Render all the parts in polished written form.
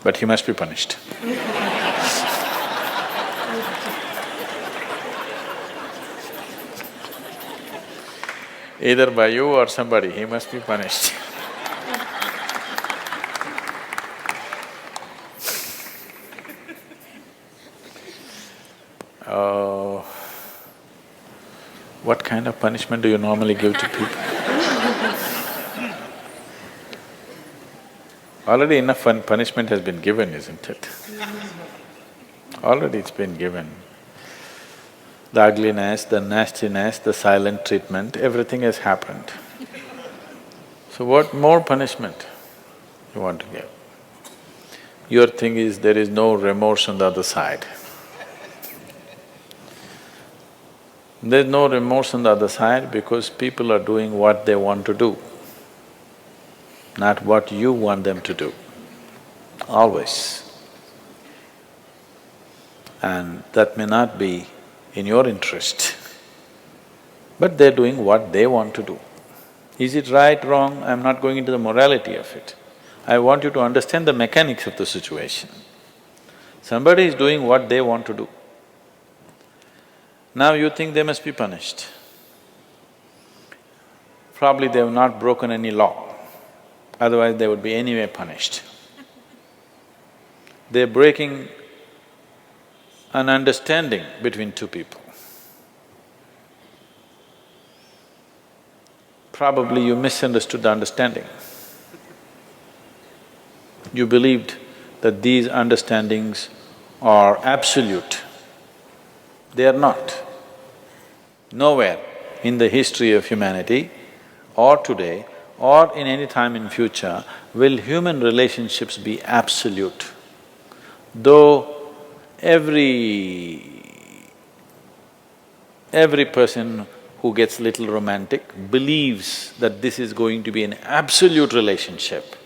but he must be punished. Either by you or somebody, he must be punished. Oh, what kind of punishment do you normally give to people? Already enough punishment has been given, isn't it? Already it's been given. The ugliness, the nastiness, the silent treatment, everything has happened. So what more punishment you want to give? Your thing is there is no remorse on the other side. There's no remorse on the other side because people are doing what they want to do, not what you want them to do, always. And that may not be in your interest, but they're doing what they want to do. Is it right, wrong? I'm not going into the morality of it. I want you to understand the mechanics of the situation. Somebody is doing what they want to do. Now you think they must be punished. Probably they have not broken any law, otherwise they would be anyway punished. They're breaking an understanding between two people. Probably you misunderstood the understanding. You believed that these understandings are absolute. They are not. Nowhere in the history of humanity or today or in any time in future will human relationships be absolute. Though every person who gets little romantic believes that this is going to be an absolute relationship,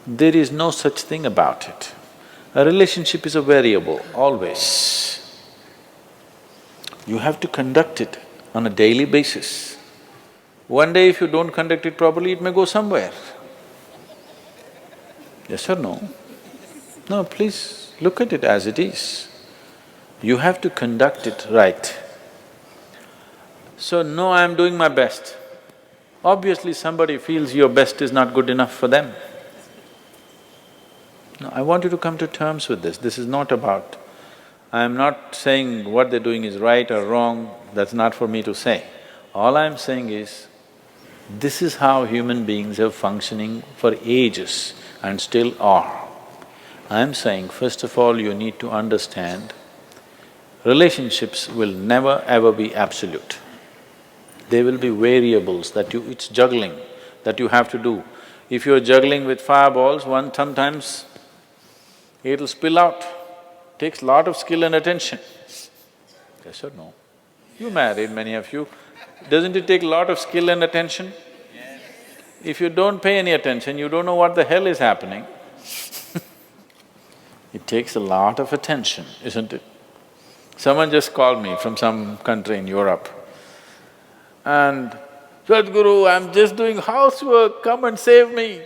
there is no such thing about it. A relationship is a variable, always. You have to conduct it on a daily basis. One day if you don't conduct it properly, it may go somewhere. Yes or no? No, please look at it as it is. You have to conduct it right. So, no, I'm doing my best. Obviously somebody feels your best is not good enough for them. No, I want you to come to terms with this. This is not about… I'm not saying what they're doing is right or wrong, that's not for me to say. All I'm saying is, this is how human beings have functioning for ages and still are. I'm saying, first of all, you need to understand, relationships will never ever be absolute. There will be variables that it's juggling that you have to do. If you're juggling with fireballs, sometimes it'll spill out. Takes lot of skill and attention. Yes or no? You married, many of you. Doesn't it take a lot of skill and attention? Yes. If you don't pay any attention, you don't know what the hell is happening. It takes a lot of attention, isn't it? Someone just called me from some country in Europe and, "Sadhguru, I'm just doing housework, come and save me."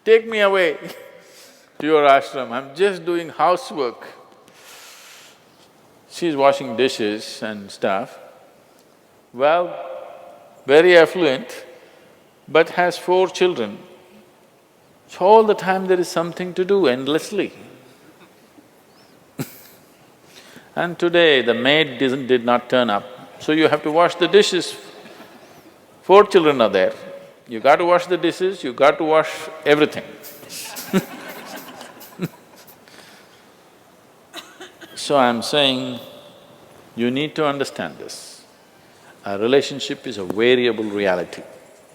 Take me away to your ashram, I'm just doing housework. She's washing dishes and stuff. Well, very affluent, but has 4 children. So all the time there is something to do endlessly. And today the maid did not turn up, so you have to wash the dishes. 4 children are there, you got to wash the dishes, you got to wash everything. So I'm saying, you need to understand this. A relationship is a variable reality.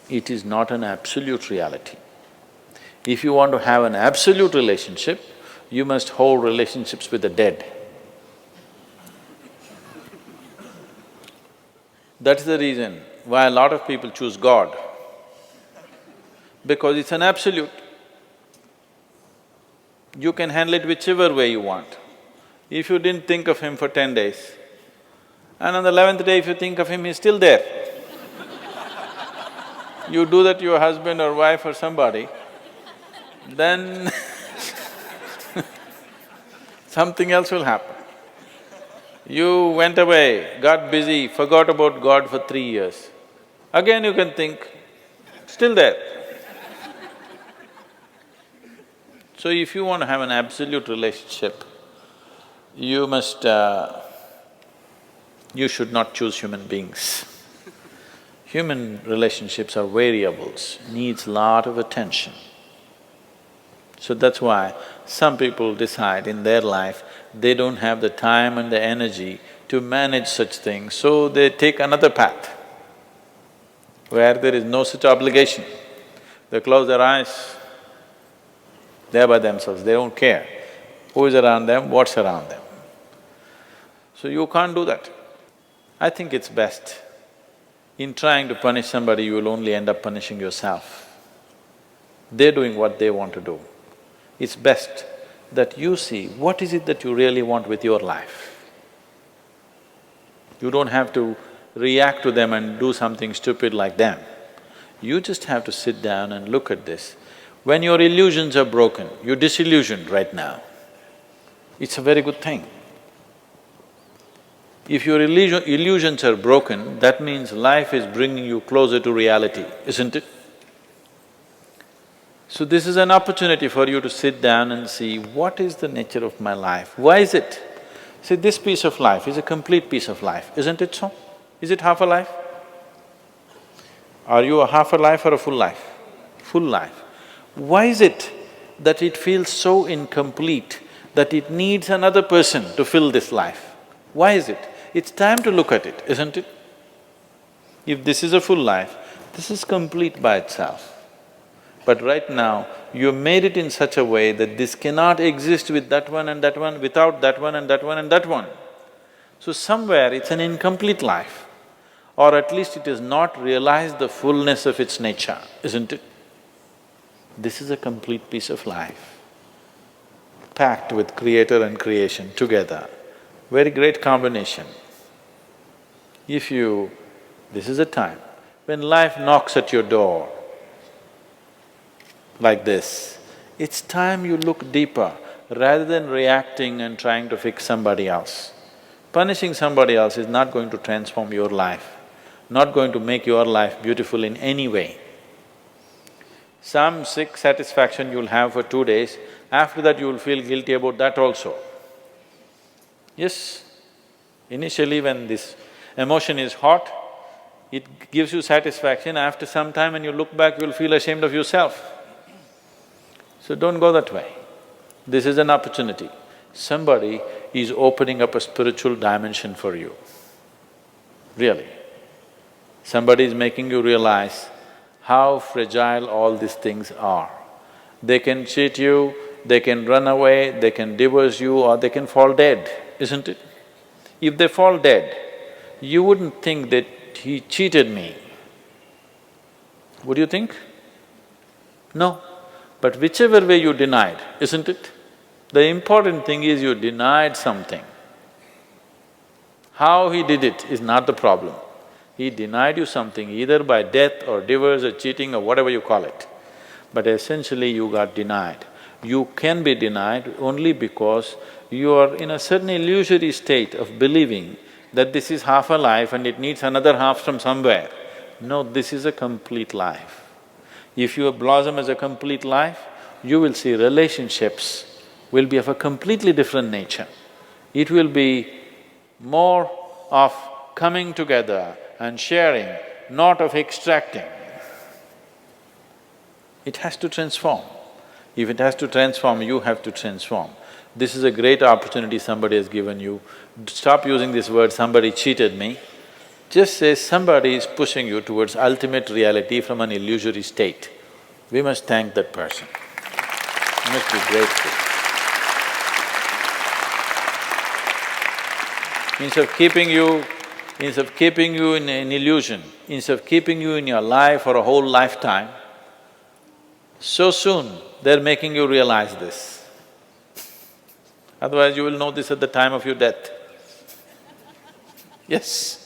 It is not an absolute reality. If you want to have an absolute relationship, you must hold relationships with the dead. That's the reason why a lot of people choose God, because it's an absolute. You can handle it whichever way you want. If you didn't think of him for 10 days, and on the 11th day if you think of him, he's still there. You do that to your husband or wife or somebody, then something else will happen. You went away, got busy, forgot about God for 3 years. Again you can think, still there. So if you want to have an absolute relationship, you must… you should not choose human beings. Human relationships are variables, needs lot of attention. So that's why some people decide in their life they don't have the time and the energy to manage such things, so they take another path where there is no such obligation. They close their eyes, they're by themselves, they don't care who is around them, what's around them. So you can't do that. I think it's best, in trying to punish somebody, you will only end up punishing yourself. They're doing what they want to do. It's best that you see what is it that you really want with your life. You don't have to react to them and do something stupid like them. You just have to sit down and look at this. When your illusions are broken, you're disillusioned right now, it's a very good thing. If your illusions are broken, that means life is bringing you closer to reality, isn't it? So this is an opportunity for you to sit down and see, what is the nature of my life? Why is it? See, this piece of life is a complete piece of life, isn't it so? Is it half a life? Are you a half a life or a full life? Full life. Why is it that it feels so incomplete that it needs another person to fill this life? Why is it? It's time to look at it, isn't it? If this is a full life, this is complete by itself. But right now, you made it in such a way that this cannot exist with that one and that one, without that one and that one and that one. So somewhere it's an incomplete life, or at least it has not realized the fullness of its nature, isn't it? This is a complete piece of life, packed with creator and creation together. Very great combination. If you… this is a time when life knocks at your door like this, it's time you look deeper rather than reacting and trying to fix somebody else. Punishing somebody else is not going to transform your life, not going to make your life beautiful in any way. Some sick satisfaction you'll have for 2 days, after that you will feel guilty about that also. Yes, initially when this emotion is hot, it gives you satisfaction. After some time when you look back, you'll feel ashamed of yourself. So don't go that way. This is an opportunity. Somebody is opening up a spiritual dimension for you, really. Somebody is making you realize how fragile all these things are. They can cheat you, they can run away, they can divorce you, or they can fall dead, isn't it? If they fall dead, you wouldn't think that he cheated me. Would you think? No. But whichever way you denied, isn't it? The important thing is you denied something. How he did it is not the problem. He denied you something either by death or divorce or cheating or whatever you call it. But essentially you got denied. You can be denied only because you are in a certain illusory state of believing that this is half a life and it needs another half from somewhere. No, this is a complete life. If you blossom as a complete life, you will see relationships will be of a completely different nature. It will be more of coming together and sharing, not of extracting. It has to transform. If it has to transform, you have to transform. This is a great opportunity somebody has given you. Stop using this word, somebody cheated me. Just say somebody is pushing you towards ultimate reality from an illusory state. We must thank that person. We must be grateful. Instead of keeping you in an illusion, instead of keeping you in your life for a whole lifetime, so soon they're making you realize this. Otherwise you will know this at the time of your death. Yes.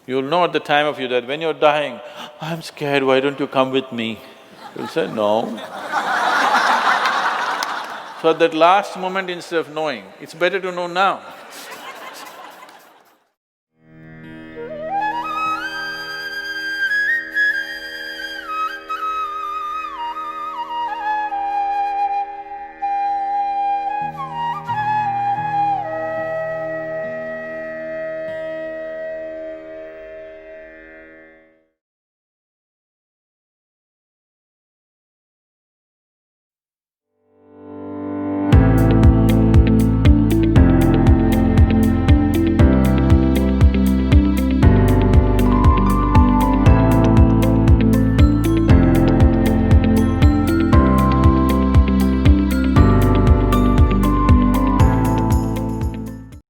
You'll know at the time of your death, when you're dying, I'm scared, why don't you come with me? You'll say, no. So at that last moment, instead of knowing, it's better to know now.